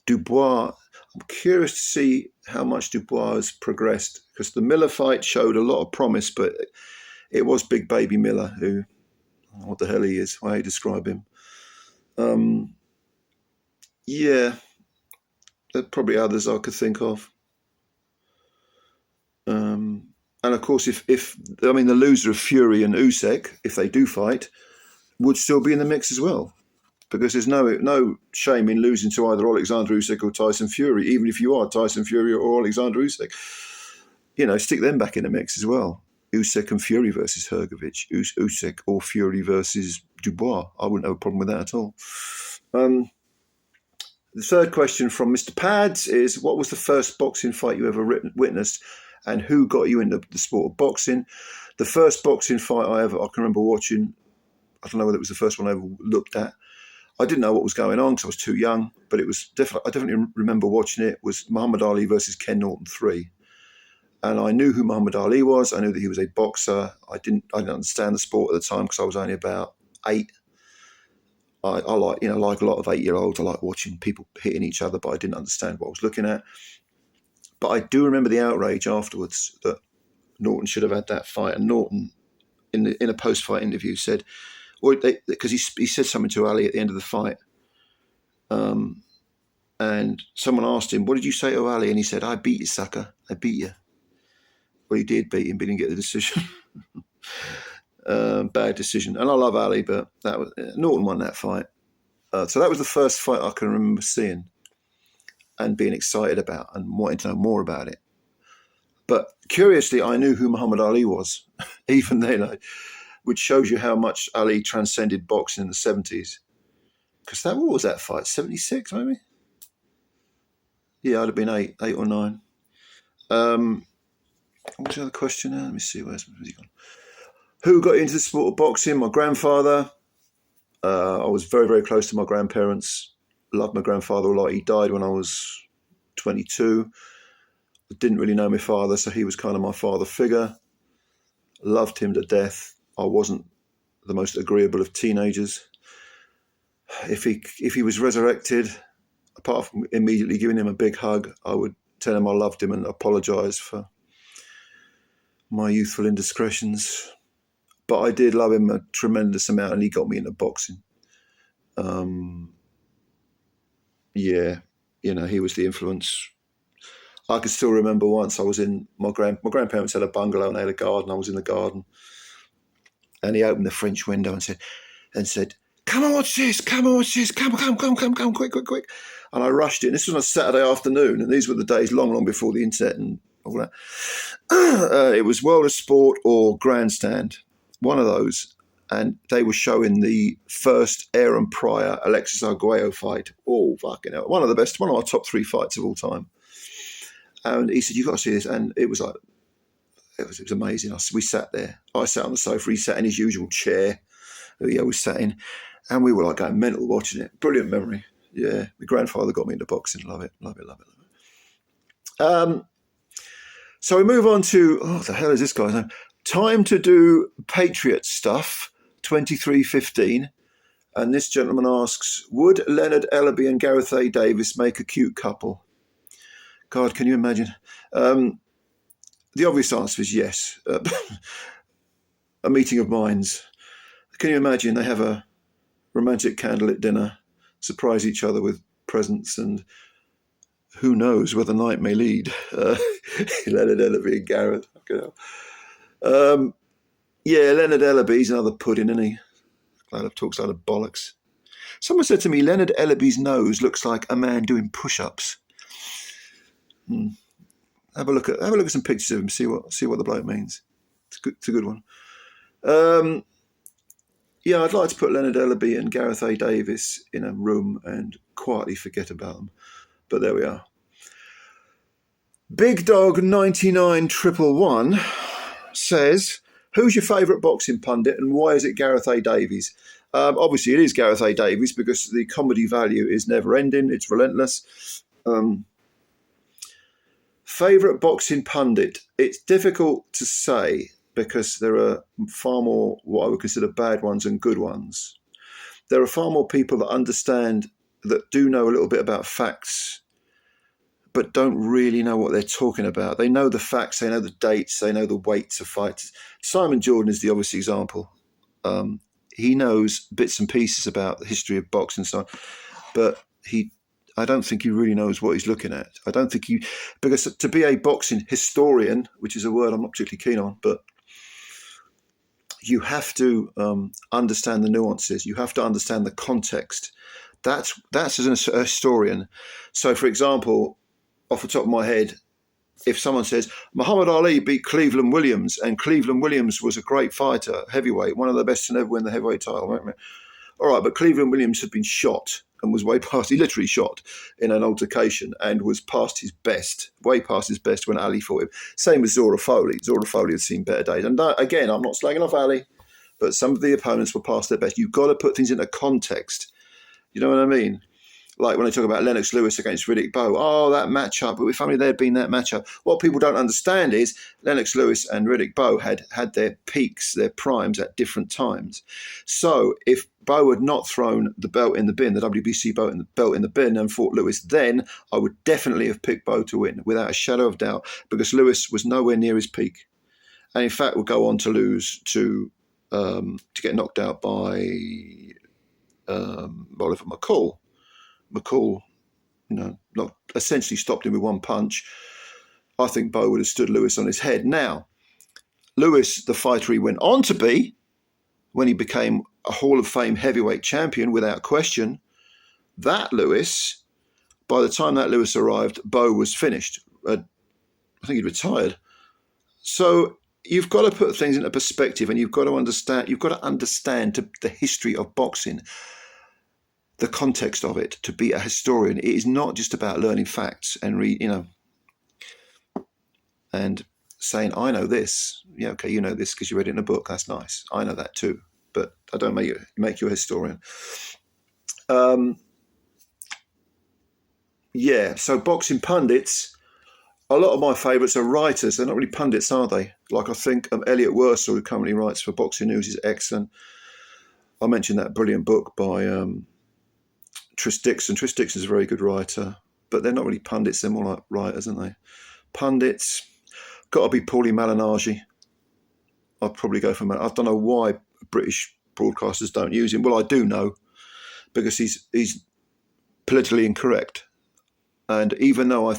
Dubois, I'm curious to see how much Dubois has progressed, because the Miller fight showed a lot of promise, but it was Big Baby Miller, who, what the hell he is, how you describe him. There are probably others I could think of. And of course, if the loser of Fury and Usyk, if they do fight, would still be in the mix as well. because there's no shame in losing to either Alexander Usyk or Tyson Fury, even if you are Tyson Fury or Alexander Usyk. Stick them back in the mix as well. Usyk and Fury versus Hrgovic, Usyk or Fury versus Dubois. I wouldn't have a problem with that at all. The third question from Mr. Pads is, what was the first boxing fight you ever witnessed, and who got you into the sport of boxing? The first boxing fight I can remember watching, I don't know whether it was the first one I ever looked at. I didn't know what was going on because I was too young, but I definitely remember watching it. Was Muhammad Ali versus Ken Norton 3. And I knew who Muhammad Ali was. I knew that he was a boxer. I didn't understand the sport at the time because I was only about 8. I like a lot of 8-year-olds, I like watching people hitting each other, but I didn't understand what I was looking at. But I do remember the outrage afterwards that Norton should have had that fight. And Norton, in a post-fight interview, said, because he said something to Ali at the end of the fight, and someone asked him, "What did you say to Ali?" And he said, "I beat you, sucker. I beat you." Well, he did beat him, but he didn't get the decision. Bad decision. And I love Ali, but Norton won that fight. So that was the first fight I can remember seeing and being excited about and wanting to know more about it. But curiously, I knew who Muhammad Ali was, even then, which shows you how much Ali transcended boxing in the 70s. Because what was that fight? 76, maybe? Yeah, I'd have been 8 or 9. What's the other question now? Let me see, where's he gone? Who got into the sport of boxing? My grandfather. I was very, very close to my grandparents. Loved my grandfather a lot. He died when I was 22. I didn't really know my father, so he was kind of my father figure. Loved him to death. I wasn't the most agreeable of teenagers. If he was resurrected, apart from immediately giving him a big hug, I would tell him I loved him and apologise for my youthful indiscretions. But I did love him a tremendous amount, and he got me into boxing. He was the influence. I can still remember once I was in my grandparents had a bungalow and they had a garden. I was in the garden, and he opened the French window and said, "Come and watch this! Come and watch this! Come, quick!" And I rushed in. This was on a Saturday afternoon, and these were the days long before the internet and all that. It was World of Sport or Grandstand, one of those, and they were showing the first Aaron Pryor Alexis Arguello fight. Oh, fucking hell! One of our top 3 fights of all time. And he said, "You've got to see this," and it was amazing. We sat there. I sat on the sofa. He sat in his usual chair that he always sat in, and we were like going mental watching it. Brilliant memory. Yeah, my grandfather got me into boxing. Love it. So we move on to, what the hell is this guy's name? Time to do Patriot stuff, 2315. And this gentleman asks, would Leonard Ellaby and Gareth A. Davis make a cute couple? God, can you imagine? The obvious answer is yes. A meeting of minds. Can you imagine? They have a romantic candlelit dinner, surprise each other with presents, and who knows where the night may lead. Leonard Ellaby and Gareth. Leonard Ellaby's another pudding, isn't he? Glad I've talked out of bollocks. Someone said to me, Leonard Ellaby's nose looks like a man doing push-ups. Have a look at some pictures of him. See what the bloke means. It's a good one. I'd like to put Leonard Ellaby and Gareth A. Davis in a room and quietly forget about them. But there we are. Big Dog 99111 says, who's your favourite boxing pundit and why is it Gareth A. Davies? Obviously, it is Gareth A. Davies because the comedy value is never ending. It's relentless. Favourite boxing pundit? It's difficult to say because there are far more what I would consider bad ones and good ones. There are far more people that understand, that do know a little bit about facts, but don't really know what they're talking about. They know the facts, they know the dates, they know the weights of fights. Simon Jordan is the obvious example. He knows bits and pieces about the history of boxing and so on, but I don't think he really knows what he's looking at. Because to be a boxing historian, which is a word I'm not particularly keen on, but you have to understand the nuances. You have to understand the context. That's as a historian. So, for example, off the top of my head, if someone says Muhammad Ali beat Cleveland Williams, and Cleveland Williams was a great fighter, heavyweight, one of the best to never win the heavyweight title. All right, but Cleveland Williams had been shot and was way past, he literally shot in an altercation and was past his best, way past his best when Ali fought him. Same with Zora Foley. Zora Foley had seen better days. And again, I'm not slagging off Ali, but some of the opponents were past their best. You've got to put things into context. You know what I mean? Like when I talk about Lennox Lewis against Riddick Bowe, oh, that matchup, but if only there had been that matchup. What people don't understand is Lennox Lewis and Riddick Bowe had their peaks, their primes at different times. So if Bowe had not thrown the belt in the bin, the WBC belt in the bin, and fought Lewis, then I would definitely have picked Bowe to win, without a shadow of doubt, because Lewis was nowhere near his peak. And in fact, would go on to lose to get knocked out by Oliver McCall. McCall, not essentially stopped him with one punch. I think Bowe would have stood Lewis on his head. Now, Lewis, the fighter he went on to be, when he became a Hall of Fame heavyweight champion without question, that Lewis, by the time that Lewis arrived, Bowe was finished. I think he'd retired. So you've got to put things into perspective, and you've got to understand the history of boxing, the context of it. To be a historian, it is not just about learning facts and and saying, I know this. Yeah, okay, you know this because you read it in a book. That's nice. I know that too, but I don't make you a historian. So boxing pundits, a lot of my favourites are writers. They're not really pundits, are they? Like I think Elliot Wursell, who currently writes for Boxing News, is excellent. I mentioned that brilliant book by Tris Dixon. Tris Dixon's a very good writer, but they're not really pundits. They're more like writers, aren't they? Pundits, got to be Paulie Malignaggi. I'd probably go for him. I don't know why British broadcasters don't use him. Well, I do know, because he's politically incorrect. And even though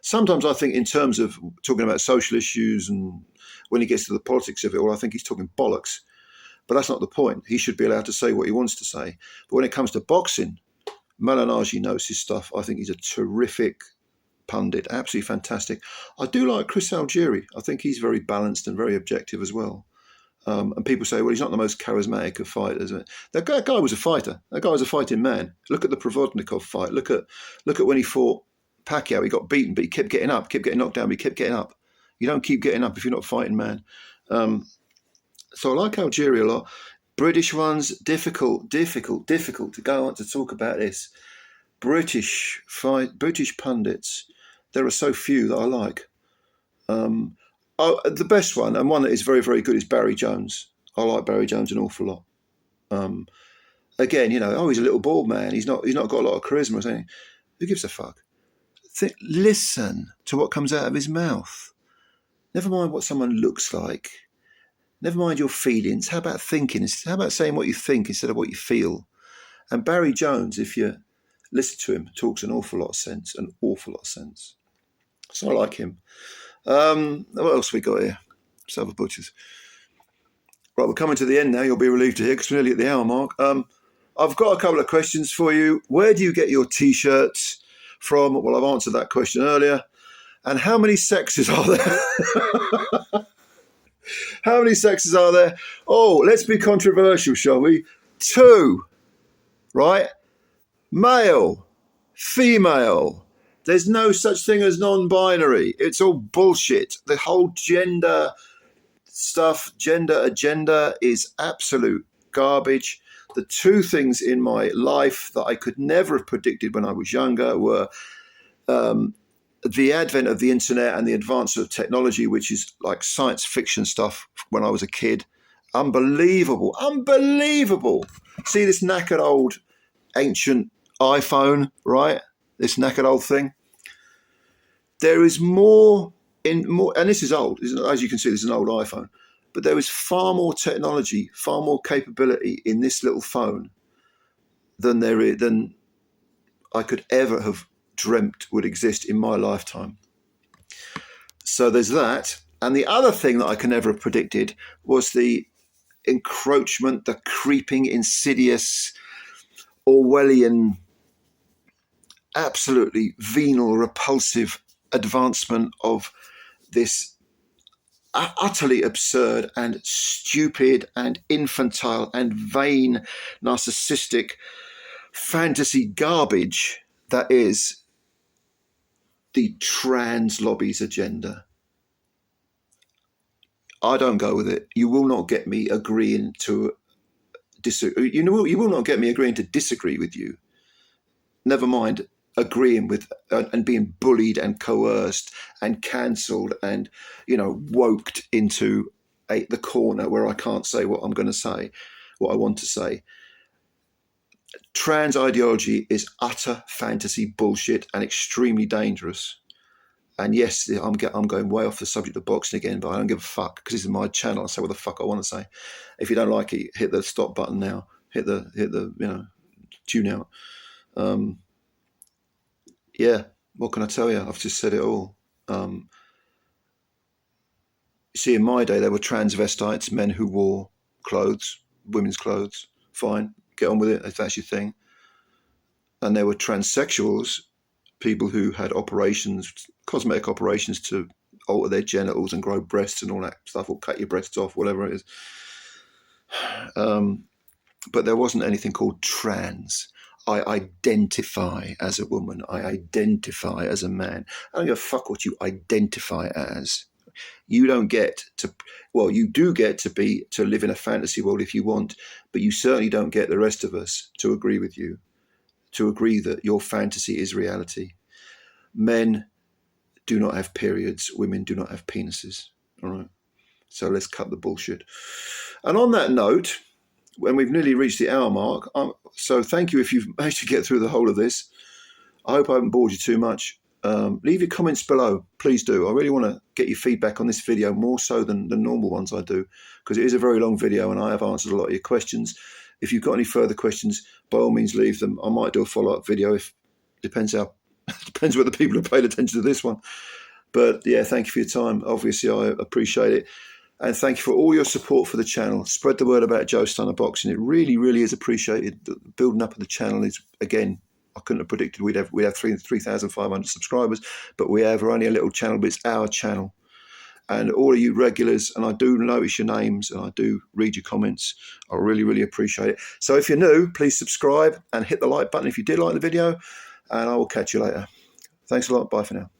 sometimes I think in terms of talking about social issues, and when he gets to the politics of it, well, I think he's talking bollocks. But that's not the point. He should be allowed to say what he wants to say. But when it comes to boxing, Malignaggi knows his stuff. I think he's a terrific pundit, absolutely fantastic. I do like Chris Algieri. I think he's very balanced and very objective as well. And people say, well, he's not the most charismatic of fighters. That guy was a fighter. That guy was a fighting man. Look at the Provodnikov fight. Look at when he fought Pacquiao. He got beaten, but he kept getting up, kept getting knocked down, but he kept getting up. You don't keep getting up if you're not a fighting man. So I like Algeria a lot. British ones, difficult to go on to talk about this. British pundits, there are so few that I like. The best one, and one that is very, very good, is Barry Jones. I like Barry Jones an awful lot. Again, he's a little bald man. He's not got a lot of charisma or something. Who gives a fuck? Listen to what comes out of his mouth. Never mind what someone looks like. Never mind your feelings. How about thinking? How about saying what you think instead of what you feel? And Barry Jones, if you listen to him, talks an awful lot of sense. So I like him. What else we got here? Silver Butchers. Right, we're coming to the end now. You'll be relieved to hear, because we're nearly at the hour mark. I've got a couple of questions for you. Where do you get your T-shirts from? Well, I've answered that question earlier. And how many sexes are there? How many sexes are there? Oh, let's be controversial, shall we? 2, right? Male, female. There's no such thing as non-binary. It's all bullshit. The whole gender stuff, gender agenda, is absolute garbage. The 2 things in my life that I could never have predicted when I was younger were the advent of the internet and the advance of technology, which is like science fiction stuff when I was a kid. Unbelievable. See this knackered old ancient iPhone, right? This knackered old thing. There is more, and this is old. As you can see, this is an old iPhone. But there is far more technology, far more capability in this little phone than I could ever have dreamt would exist in my lifetime. So there's that. And the other thing that I can never have predicted was the encroachment, the creeping, insidious, Orwellian, absolutely venal, repulsive advancement of this utterly absurd and stupid and infantile and vain, narcissistic fantasy garbage that is the trans lobby's agenda. I don't go with it. You will not get me agreeing to disagree. You will not get me agreeing to disagree with you. Never mind agreeing with and being bullied and coerced and cancelled and, woked into the corner where I can't say what I'm going to say, what I want to say. Trans ideology is utter fantasy bullshit and extremely dangerous. And yes, I'm going way off the subject of boxing again, but I don't give a fuck because this is my channel. I say what the fuck I want to say. If you don't like it, hit the stop button now. Hit the tune out. Yeah, what can I tell you? I've just said it all. See, in my day, there were transvestites, men who wore clothes, women's clothes. Fine, get on with it if that's your thing. And there were transsexuals, people who had operations, cosmetic operations to alter their genitals and grow breasts and all that stuff, or cut your breasts off, whatever it is. But there wasn't anything called trans. I identify as a woman. I identify as a man. I don't give a fuck what you identify as. You don't get to, well, you do get to live in a fantasy world if you want, but you certainly don't get the rest of us to agree with you, to agree that your fantasy is reality. Men do not have periods. Women do not have penises. All right. So let's cut the bullshit. And on that note, when we've nearly reached the hour mark, so thank you if you've managed to get through the whole of this. I hope I haven't bored you too much. Leave your comments below. Please do. I really want to get your feedback on this video more so than the normal ones I do, because it is a very long video and I have answered a lot of your questions. If you've got any further questions, by all means leave them. I might do a follow-up video if depends whether people have paid attention to this one. But yeah, thank you for your time. Obviously, I appreciate it. And thank you for all your support for the channel. Spread the word about Joe Stunner Boxing. It really, really is appreciated. The building up of the channel is, again, I couldn't have predicted we'd have 3,500 subscribers, but we have. We're only a little channel, but it's our channel. And all of you regulars, and I do notice your names and I do read your comments. I really, really appreciate it. So if you're new, please subscribe and hit the like button if you did like the video, and I will catch you later. Thanks a lot. Bye for now.